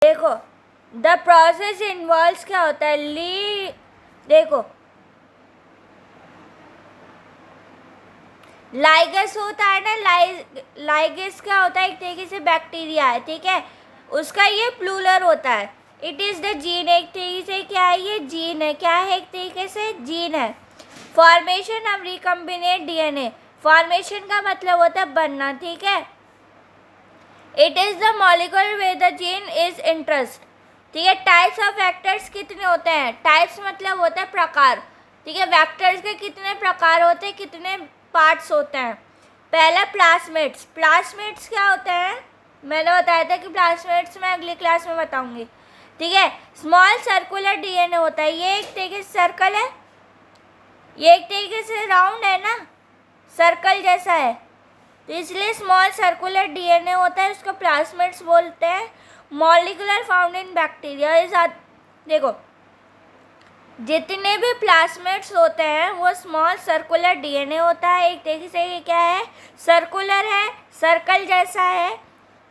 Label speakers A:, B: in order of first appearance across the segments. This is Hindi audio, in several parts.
A: देखो द प्रोसेस इन्वॉल्व्स क्या होता है, देखो लाइगस होता है ना, लाइगस क्या होता है, एक तरीके से बैक्टीरिया है, ठीक है, उसका ये प्लूरल होता है। इट इज़ द जीन, एक तरीके से क्या है, ये जीन है, क्या है, एक तरीके से जीन है। Formation of recombinant DNA, formation का मतलब होता है बनना, ठीक है। It is the molecule way the gene is interest, ठीक है। टाइप्स ऑफ वेक्टर्स कितने होते हैं, टाइप्स मतलब होता है प्रकार, ठीक है। वेक्टर्स के कितने प्रकार होते हैं, कितने पार्ट्स होते हैं। पहला प्लास्मिड्स, प्लास्मिड्स क्या होते हैं, मैंने बताया था कि प्लास्मिड्स मैं अगली क्लास में बताऊंगी, ठीक है। स्मॉल सर्कुलर डीएनए होता है, ये एक तरीके से सर्कल है, ये एक तरीके से राउंड है ना, सर्कल जैसा है, तो इसलिए स्मॉल सर्कुलर डीएनए होता है, उसको प्लास्मिड्स बोलते हैं। मॉलिक्यूलर फाउंड इन बैक्टीरिया, इस देखो जितने भी प्लास्मिड्स होते हैं वो स्मॉल सर्कुलर डीएनए होता है, एक तरीके से ये क्या है, सर्कुलर है, सर्कल जैसा है,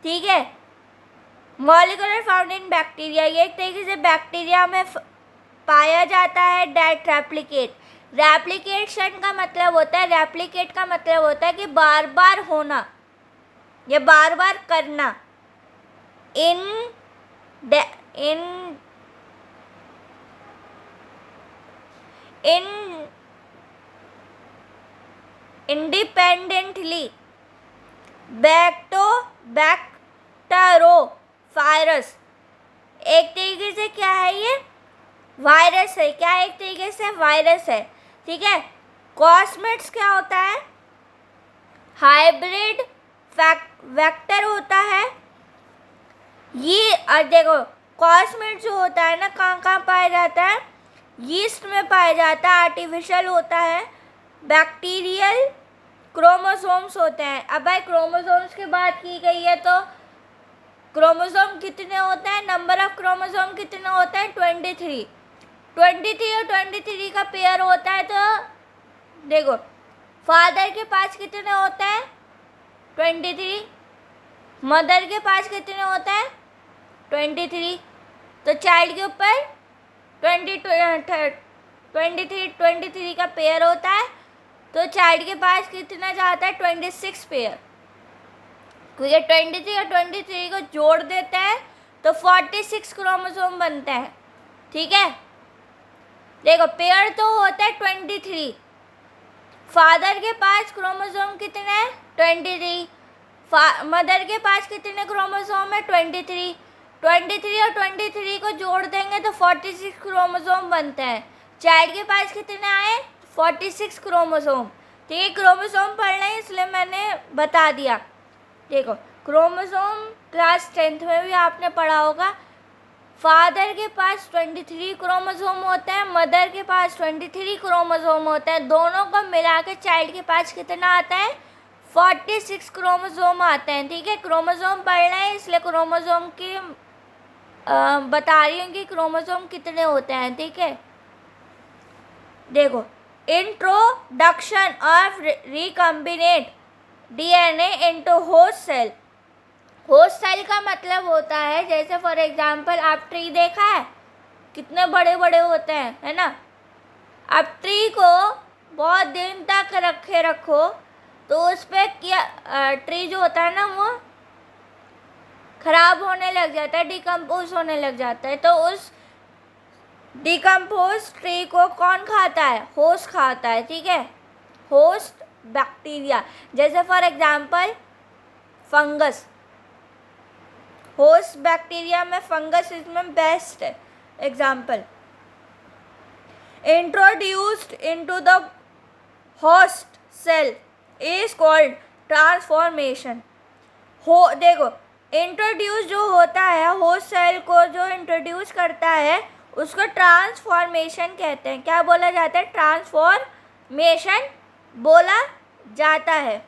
A: ठीक है। मॉलिक्यूलर फाउंड इन बैक्टीरिया, ये एक तरीके से बैक्टीरिया में पाया जाता है। डेट रेप्लिकेट, रेप्लिकेशन का मतलब होता है, रेप्लिकेट का मतलब होता है कि बार बार होना या बार बार करना। इंडिपेंडेंटली बैक्टेरोफायरस, एक तरीके से क्या है, ये वायरस है, क्या एक तरीके से वायरस है, ठीक है। कॉस्मेट्स क्या होता है, हाइब्रिड वेक्टर होता है। ये देखो कॉस्मेट जो होता है ना, कहाँ कहाँ पाया जाता है, यीस्ट में पाया जाता है, आर्टिफिशियल होता है। बैक्टीरियल क्रोमोसोम्स होते हैं। अब भाई क्रोमोसोम्स की बात की गई है तो क्रोमोसोम कितने होते हैं, नंबर ऑफ क्रोमोसोम कितने होते हैं, 23 और 23 का पेयर होता है। तो देखो फादर के पास कितने होते हैं, 23, मदर के पास कितने होते हैं, 23, तो चाइल्ड के ऊपर 23 का पेयर होता है, तो चाइल्ड के पास कितना जाता है, 26 पेयर। तो ये 23 और 23 को जोड़ देते हैं तो 46 क्रोमोसोम बनते हैं, ठीक है। देखो पेयर तो होता है 23, फादर के पास क्रोमोसोम कितने हैं, 23, मदर के पास कितने क्रोमोसोम है, 23 और 23 को जोड़ देंगे तो 46 क्रोमोसोम बनते हैं। चाइल्ड के पास कितने आए, 46 क्रोमोसोम, ठीक है। क्रोमोसोम पढ़ना है इसलिए मैंने बता दिया। देखो क्रोमोसोम क्लास 10th में भी आपने पढ़ा होगा। फादर के पास 23 क्रोमोसोम होते हैं, मदर के पास 23 क्रोमोसोम होते हैं, दोनों को मिला के चाइल्ड के पास कितना आता है, 46 क्रोमोसोम आते हैं, ठीक है। क्रोमोसोम पढ़ना है इसलिए क्रोमोसोम की बता रही हूँ कि क्रोमोसोम कितने होते हैं, ठीक है। देखो introduction of recombinant DNA into host cell, host cell का मतलब होता है, जैसे फॉर एग्जांपल आप ट्री देखा है, कितने बड़े बड़े होते हैं, है ना। अब ट्री को बहुत दिन तक रखो तो उस पर क्या ट्री जो होता है ना वो खराब होने लग जाता है, डिकम्पोज होने लग जाता है। तो उस डिकम्पोज ट्री को कौन खाता है, होस्ट खाता है, ठीक है, होस्ट बैक्टीरिया। जैसे for example fungus, host bacteria में फंगस इसमें बेस्ट है example. Introduced into the host cell is called transformation. देखो इंट्रोड्यूस जो होता है, होस्ट सेल को जो इंट्रोड्यूस करता है उसको ट्रांसफॉर्मेशन कहते हैं। क्या बोला जाता है, ट्रांसफॉर्मेशन बोला जाता है।